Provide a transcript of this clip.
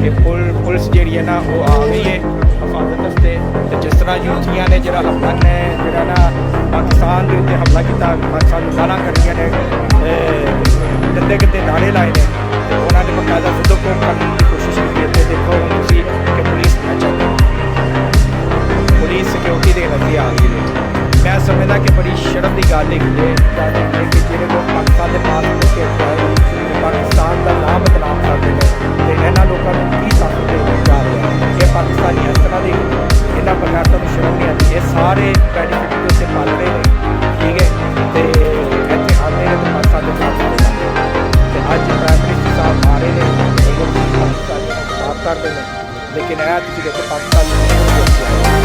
कि पुलिस जी है ना वो आ गई है हिफाजत वास्ते। तो जिस तरह यूथियां ने जो हमला ने जो ना पाकिस्तान के उत्ते हमला किया, पाकिस्तान गालां कढ़ियां ने, गंदे गंदे नारे लाए ने, तो उन्होंने बकायदा खुद को करने की कोशिश की है। देखो हम तुसी कि पुलिस पुलिस सिक्योरिटी के नज़र आ गई है। मैं समझदा कि बड़ी शर्म की गल है कि जो लोग पाकिस्तान के पास होके आए पाकिस्तान का नाम बदनाम करते हैं, तो इन्होंने लोगों को की ताकत देने जा रहे हैं। ये पाकिस्तानी इस तरह के इन्होंने बगैर तो शर्म नहीं आती। ये सारे बेनीफिट से पाल रहे हैं, ठीक है। तो इतने आते हैं तो पाकिस्तान के खिलाफ अज प्राइम मिनिस्टर साहब आ रहे हैं, पाकिस्तान माफ करते हैं, लेकिन यह देखो पाकिस्तान